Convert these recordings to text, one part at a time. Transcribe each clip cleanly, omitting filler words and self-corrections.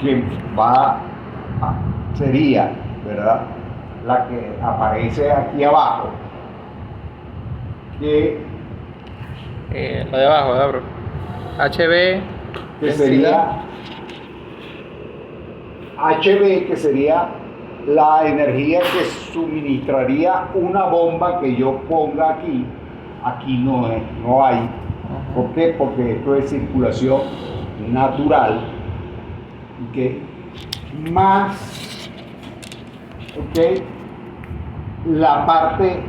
que sería, ¿verdad?, la que aparece aquí abajo, que la de abajo, ¿verdad, bro? HB, que sería HB, que sería la energía que suministraría una bomba que yo ponga aquí. Aquí no hay. ¿Por qué? Porque esto es circulación natural, ¿okay? Más, ¿okay?, la parte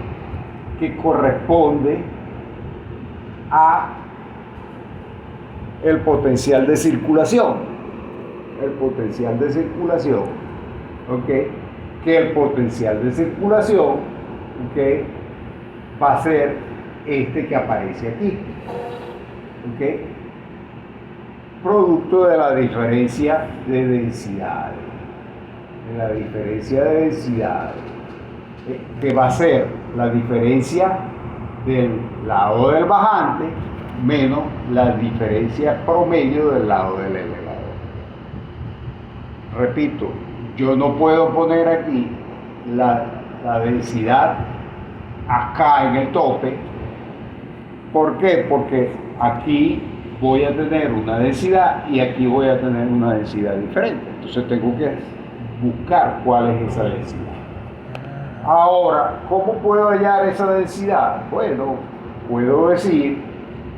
que corresponde a el potencial de circulación. El potencial de circulación, ¿ok? Que el potencial de circulación, ¿ok?, va a ser este que aparece aquí, ¿ok? Producto de la diferencia de densidades. De la diferencia de densidades, que va a ser la diferencia del lado del bajante menos la diferencia promedio del lado del elevador. Repito, yo no puedo poner aquí la densidad acá en el tope. ¿Por qué? Porque aquí voy a tener una densidad y aquí voy a tener una densidad diferente. Entonces tengo que buscar cuál es esa densidad. Ahora, ¿cómo puedo hallar esa densidad? Bueno, puedo decir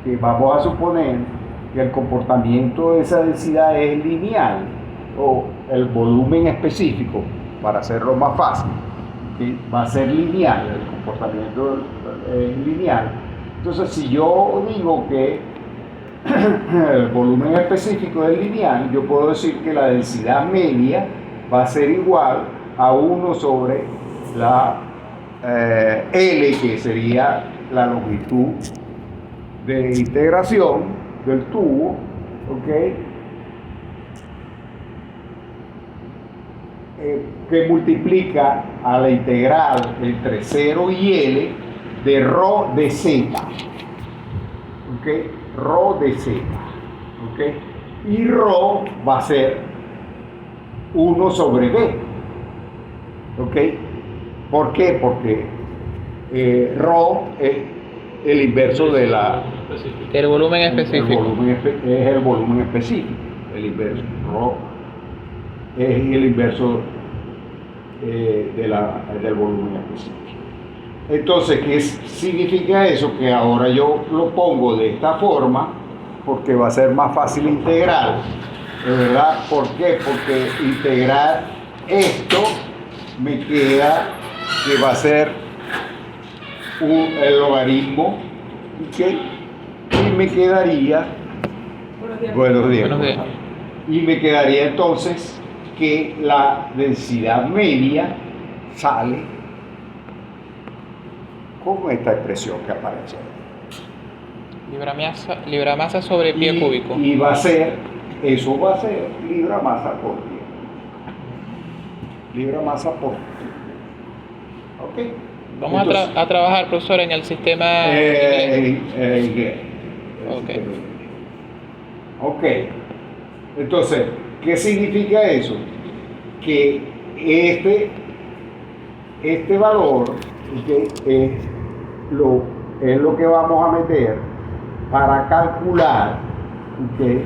que vamos a suponer que el comportamiento de esa densidad es lineal, o el volumen específico, para hacerlo más fácil, que va a ser lineal, el comportamiento es lineal. Entonces, si yo digo que el volumen específico es lineal, yo puedo decir que la densidad media va a ser igual a 1 sobre la L, que sería la longitud de integración del tubo, ¿ok?, que multiplica a la integral entre 0 y L de ρ de z, ¿ok?, ρ de z, ¿ok?, y ρ va a ser 1 sobre b, ¿ok? ¿Por qué? Porque ρ es el inverso de el volumen específico. Es el volumen específico, el inverso. ρ es el inverso del volumen específico. Entonces, ¿qué significa eso? Que ahora yo lo pongo de esta forma porque va a ser más fácil integrar, ¿verdad? ¿Por qué? Porque integrar esto me queda que va a ser el logaritmo, ¿okay?, y me quedaría, buenos días. Y me quedaría entonces que la densidad media sale con esta expresión que aparece ahí. Libra masa sobre pie cúbico. Y va a ser, eso va a ser libra masa por pie. Libra masa por pie. ¿Ok? Vamos entonces, a trabajar, profesor, en el sistema Ok. Entonces, ¿qué significa eso? Que este valor, ¿okay?, es lo que vamos a meter para calcular, ¿okay?,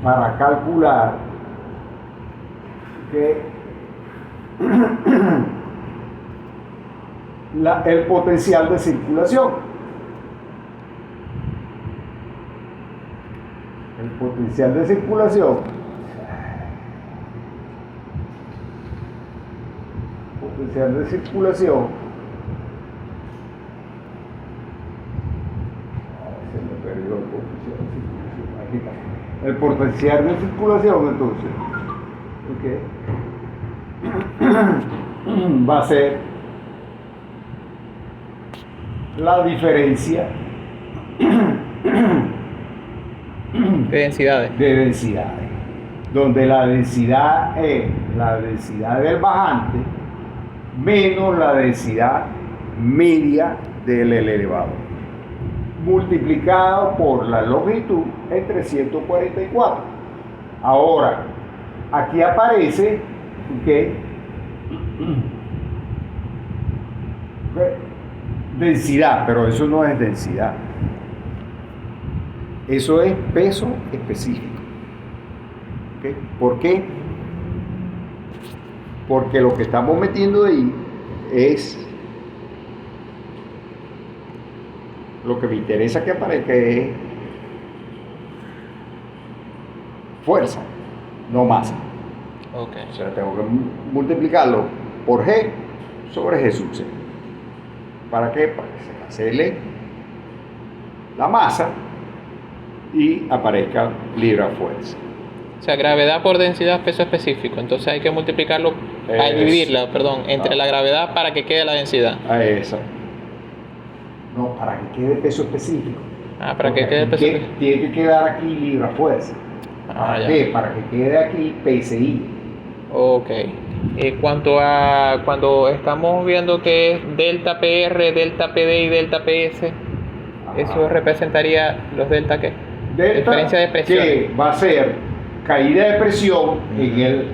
para calcular que el potencial de circulación. El potencial de circulación. Potencial de circulación. Se me perdió el potencial de circulación. Aquí está. El potencial de circulación, entonces, ¿okay?, va a ser la diferencia de densidades, donde la densidad es la densidad del bajante menos la densidad media del elevador, multiplicado por la longitud entre 144. Ahora, aquí aparece que densidad, pero eso no es densidad. Eso es peso específico. ¿Okay? ¿Por qué? Porque lo que estamos metiendo ahí es lo que me interesa que aparezca es fuerza, no masa. Okay. O sea, tengo que multiplicarlo por G sobre G sub C. ¿Para qué? Para que se cancele la masa y aparezca libra fuerza. O sea, gravedad por densidad, peso específico. Entonces hay que multiplicarlo, hay que dividirla, perdón, entre la gravedad para que quede la densidad. A esa. No, para que quede peso específico. Para Porque que quede aquí peso específico. tiene que quedar aquí libra fuerza. ¿Para Ya. qué? Para que quede aquí PSI. Ok. Cuanto a cuando estamos viendo que es delta PR, delta PD y delta PS, eso representaría los delta ¿qué? Delta, diferencia de presión. que va a ser caída de presión en el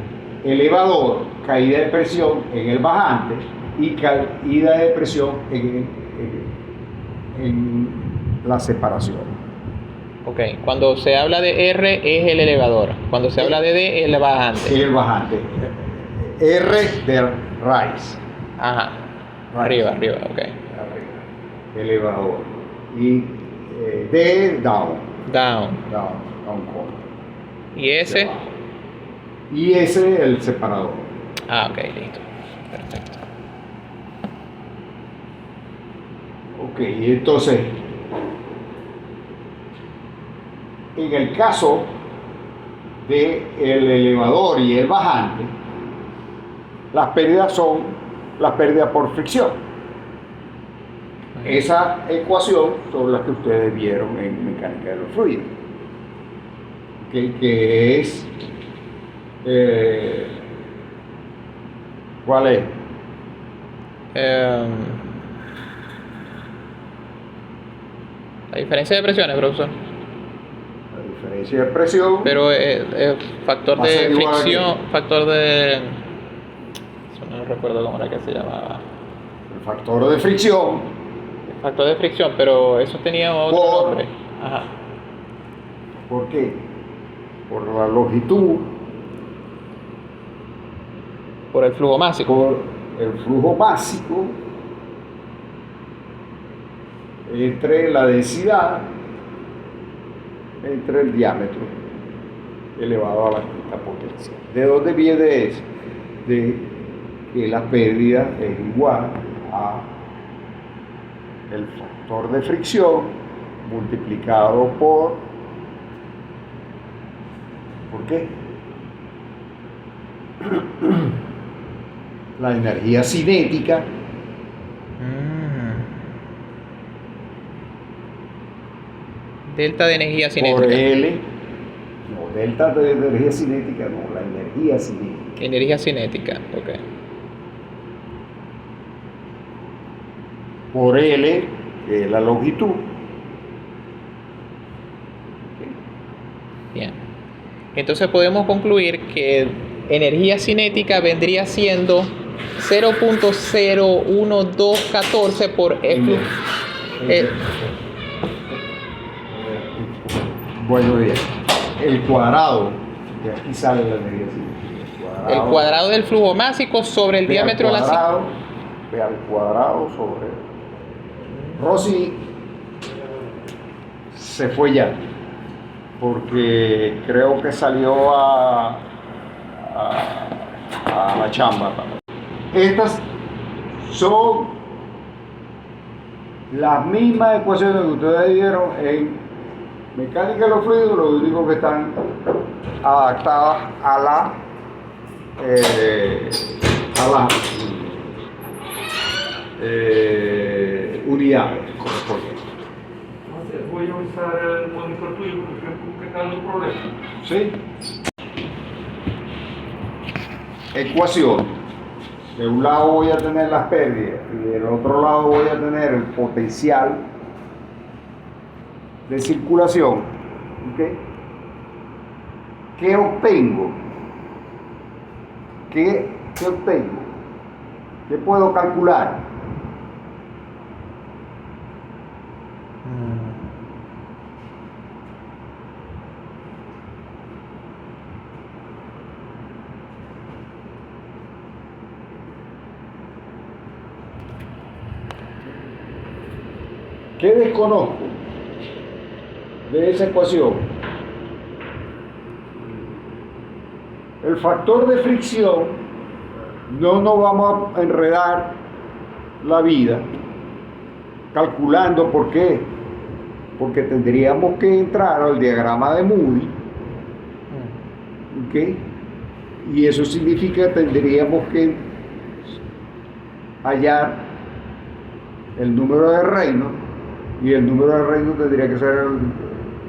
elevador, caída de presión en el bajante y caída de presión en la separación. Ok, cuando se habla de R es el elevador, cuando se habla de D es el bajante. El bajante. R de rise. Ajá, Rise. arriba, ok. Arriba. Elevador. Y D down. Down. Corto. ¿Y ese? Y ese es el separador. Ok, listo. Perfecto. Ok, entonces, en el caso del elevador y el bajante, las pérdidas son las pérdidas por fricción. Esa ecuación son las que ustedes vieron en mecánica de los fluidos, que es ¿cuál es? La diferencia de presiones, profesor. La diferencia de presión. Pero factor Va a de ser igual fricción, aquí. factor de... Eso no recuerdo cómo era que se llamaba. El factor de fricción Factor de fricción, pero eso tenía otro Por- nombre. Ajá. ¿Por qué? Por la longitud, Por el flujo másico. por el flujo básico entre la densidad, entre el diámetro elevado a la quinta potencia. ¿De dónde viene eso? De que la pérdida es igual a el factor de fricción multiplicado ¿por qué? La energía cinética Delta de energía por cinética. L, no, delta de energía cinética, no, la energía cinética. Energía cinética, ok. Por L, que es la longitud. Bien. Entonces podemos concluir que energía cinética vendría siendo 0.01214 por F. Bueno, bien. El cuadrado, de aquí sale la energía cinética. El cuadrado del flujo másico sobre el diámetro de la cinta. Ve al cuadrado sobre. Rosy se fue ya, porque creo que salió a la chamba. Estas son las mismas ecuaciones que ustedes vieron en mecánica de los fluidos, lo único que están adaptadas a las unidades correspondientes. Voy a usar el monitor tuyo porque creo que está dando un problema. ¿Sí? Ecuación. De un lado voy a tener las pérdidas y del otro lado voy a tener el potencial de circulación. ¿Okay? ¿Qué obtengo? ¿Qué obtengo? ¿Qué puedo calcular? ¿Qué desconozco de esa ecuación? El factor de fricción. No nos vamos a enredar la vida calculando. ¿Por qué? Porque tendríamos que entrar al diagrama de Moody, ¿ok? Y eso significa que tendríamos que hallar el número de Reynolds, y el número de Reynolds tendría que ser,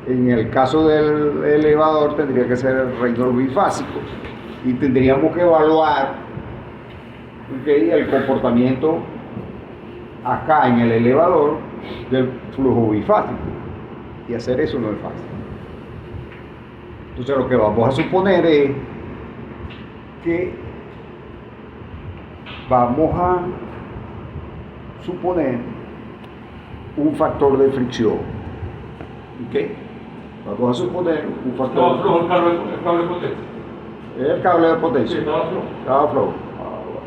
en el caso del elevador, tendría que ser el Reynolds bifásico, y tendríamos que evaluar, ¿okay?, el comportamiento acá en el elevador del flujo bifásico, y hacer eso no es fácil. Entonces lo que vamos a suponer es que vamos a suponer un factor de fricción, ¿ok? Vamos a suponer un factor. Estaba flojo el cable de potencia. El cable de potencia. Sí, estaba flojo. Estaba flojo. Bueno.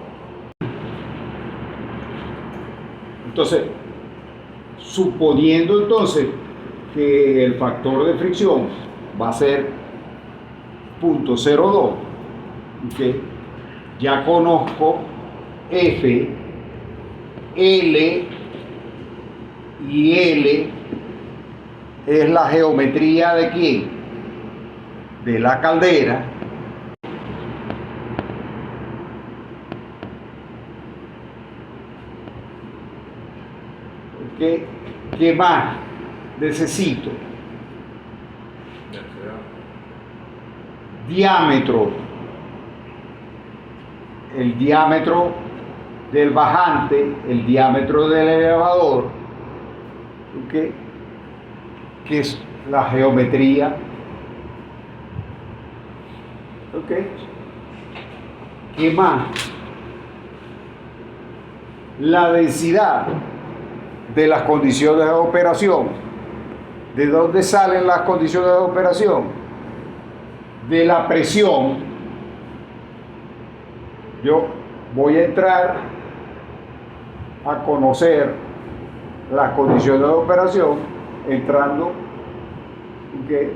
Entonces, suponiendo entonces que el factor de fricción va a ser 0.02, ¿okay?, ya conozco F, L y L es la geometría de quién, de la caldera. ¿Qué más necesito? Diámetro. El diámetro del bajante, el diámetro del elevador, ¿okay?, que es la geometría. ¿Ok? ¿Qué más? La densidad de las condiciones de operación. ¿De dónde salen las condiciones de operación? De la presión. Yo voy a entrar a conocer las condiciones de operación entrando, ¿okay?,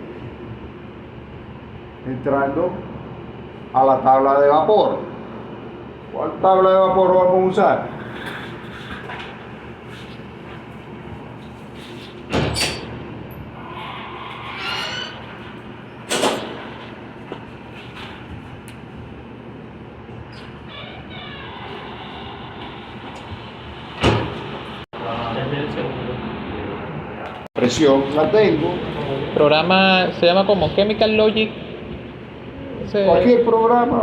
entrando a la tabla de vapor. ¿Cuál tabla de vapor vamos a usar? Presión la tengo. Programa se llama como Chemical Logic. Cualquier programa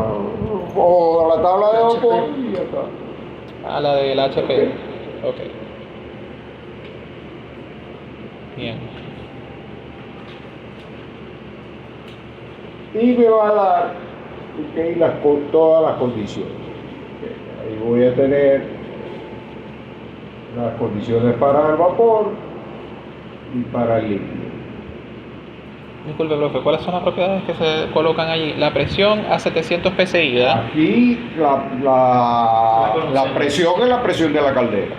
o a la tabla de vapor y ya está. A la del HP. Ok. Bien. Y me va a dar, ¿okay?, todas las condiciones. Okay. Ahí voy a tener las condiciones para el vapor y para el líquido. Disculpe, profe, ¿cuáles son las propiedades que se colocan allí? La presión a 700 psi, ¿verdad? Aquí la presión es la presión de la caldera.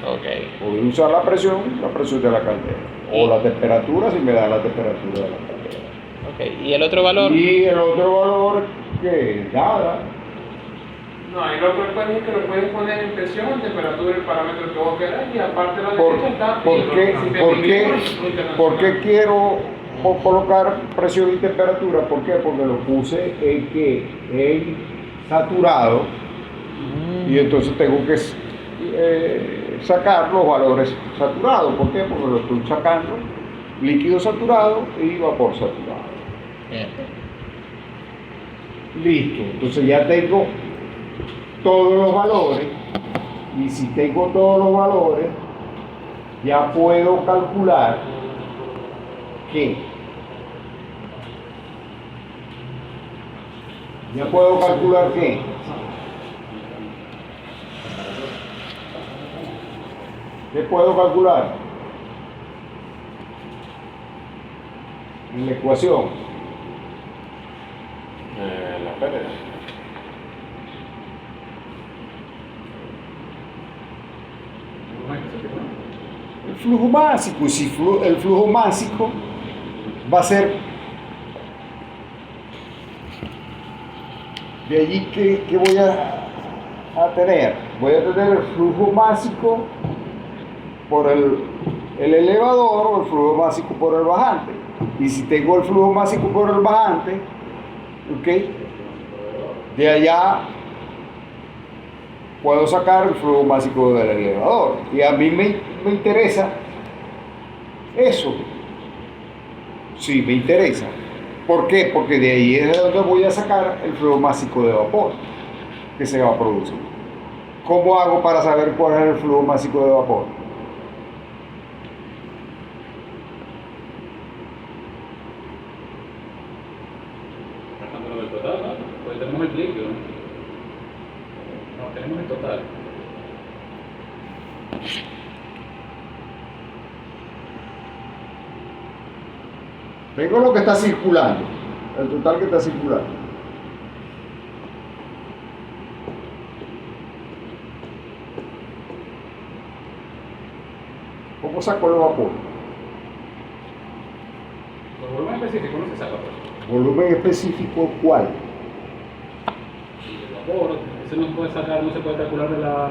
Ok. Voy a usar la presión de la caldera. O la temperatura si me da la temperatura de la caldera. Ok. ¿Y el otro valor? Y el otro valor que nada. No, ahí lo que puedes es que lo puedes poner en presión, temperatura, el parámetro que vos querás, y aparte la derecha está. ¿Por qué quiero colocar presión y temperatura? ¿Por qué? Porque lo puse en saturado, y entonces tengo que sacar los valores saturados. ¿Por qué? Porque lo estoy sacando líquido saturado y vapor saturado. Bien. Listo, entonces ya tengo todos los valores, y si tengo todos los valores ya puedo calcular que Ya puedo calcular qué. ¿Qué puedo calcular? En la ecuación. La pérdida. El flujo másico. Y si el flujo másico va a ser de allí que voy a tener. Voy a tener el flujo másico por el elevador o el flujo másico por el bajante. Y si tengo el flujo másico por el bajante, ¿ok? De allá puedo sacar el flujo másico del elevador. Y a mí me interesa eso. Sí, me interesa. ¿Por qué? Porque de ahí es de donde voy a sacar el flujo másico de vapor que se va a producir. ¿Cómo hago para saber cuál es el flujo másico de vapor? Sacándolo del total, ¿no? Pues tenemos el líquido, ¿no? No, tenemos el total. Tengo lo que está circulando, el total que está circulando. ¿Cómo saco el vapor? Por volumen específico no se saca, pues. ¿Volumen específico cuál? El vapor, ese no se puede sacar, no se puede calcular del programa.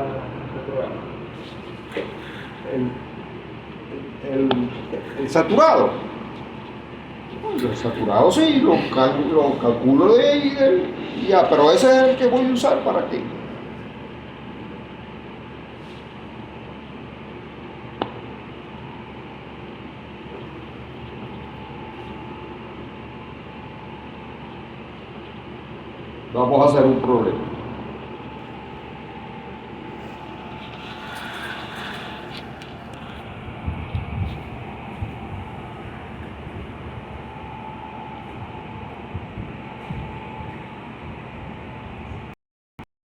El saturado. El saturado sí, lo calculo de ahí, y ya, pero ese es el que voy a usar para qué. Vamos a hacer un problema.